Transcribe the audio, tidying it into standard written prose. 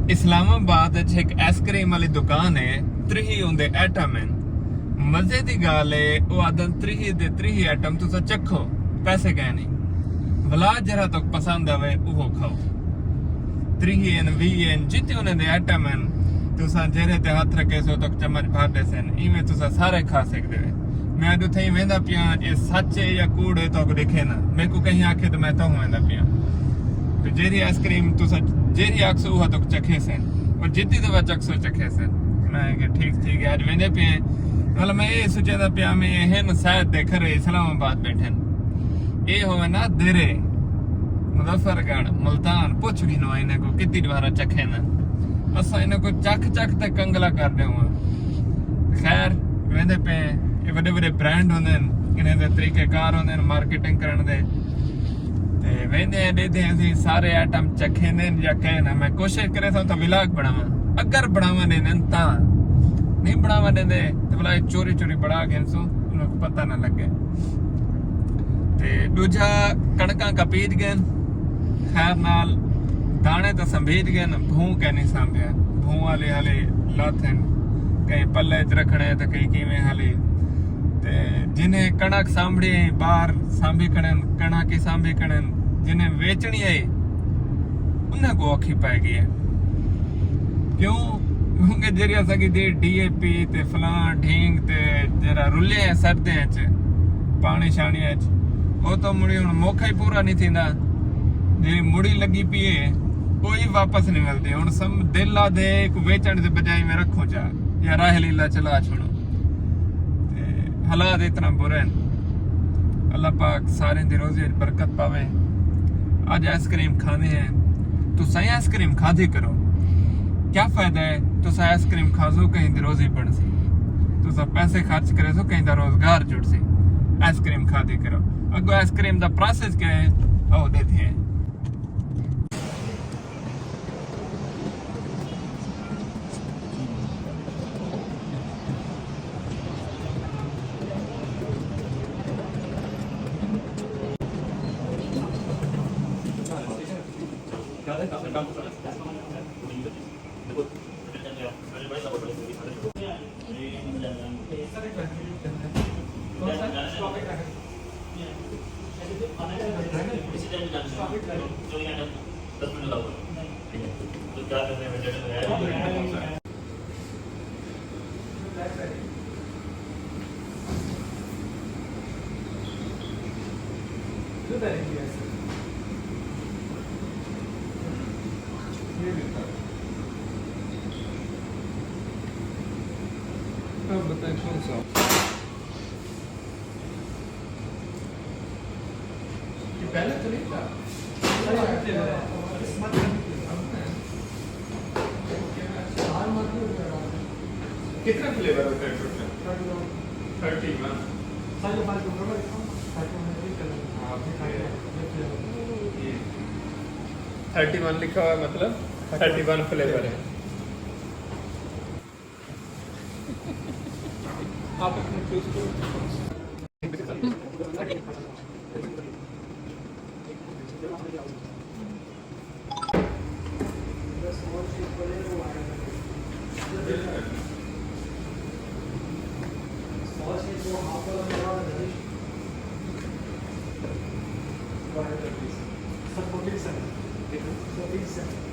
इस्लामाबाद एक आइसक्रीम वाली दुकान है, त्रीही उनके आइटम हैं। मजे की गल है, वो आदन त्रीही दे त्रीही आइटम तुसा चखो, पैसे कह नहीं भला जरा तो पसंद आवे वो खाओ। त्रीही एन 20 एन जितने उन्हें आइटम हैं तुसा जेरे ते हाथ रखे सो तो चम्मच भर दे सन, इवें तुसा सारे खा सकते हो। मैं अज उथे वेंदा पिया, ये सच है या कूड़ है तो दिखे ना, मेरे को कहीं आखे तो मैं तो वेंदा पिया। तो जेरी आइसक्रीम तुसा जेरी आखसो हुआ तो चखे सन, और जितनी दफा चखसो चखे सन। मैं ठीक ठीक है, अज वेंदे पिए मतलब मैं ये सोचा पिया मैं ये न शायद देख रहे इस्लामाबाद बैठे ये हो ना देरे मुजफ्फरगढ़ मुल्तान पुछ भी नो इन्हें को कितनी बार चखे ना, असा इन्हें को चख चख तक कंगला कर दे। खैर वेंदे पे ये बड़े बड़े ब्रांड होंगे, इन्हें दे तरीकेकार होंगे मार्केटिंग करने दे। ते वेंदे देते हैं सारे आइटम चखे ने या कहे ना, मैं कोशिश करे तो विलाग बनावा, अगर बनावा देने ता नहीं बनावा देंदे तो भला चोरी चोरी बड़ा के सो उनको पता ना लगे। ते दूजा कणका कपीज गए खैर नाल दाने तो संभीज गए, भूं कह नहीं सांभ्या, भूं वाले हाले लाथे कई पल्ले च रखने तो कई किवें हाले। ते जिन्हें कणक सांभड़ी बाहर सांभी कणन कणक की सांभी कणन जिन्हें बेचनी है उन्हें को औखी पाई गई है। क्यों? क्योंकि जेरी असांजी दे DAP ते फलां ढींग ते जरा रुले है सर्दियां च पानी शाणीअ च वो तो मुड़ी हुण मौका ही पूरा नहीं थींदा, जेरी मुड़ी लगी पई है कोई वापस नहीं मिलती। हुण सम दिल आ दे वेचण से बजाय में रखो जा या राह लीला चला छोड़ो। हालात इतना बुरे हैं, अल्लाह पाक सारे दी रोजी बरकत पावे। आज आइसक्रीम खाने हैं तो सही आइसक्रीम खाधी करो, क्या फायदा है तुसा आइसक्रीम खाजो कहीं दी रोजी बन सी, तुसा पैसे खर्च करे सो कहीं दा रोजगार जुड़ सी। आइसक्रीम खाधी करो, अगो आइसक्रीम दा प्रोसेस क्या है ओ देते हैं। बताएं कौन सा पहले तो नहीं था कितना फ्लेवर होता है टोटल? 31 लिखा हुआ है, मतलब 31 फ्लेवर है। आप अपने चूज करो। सब 47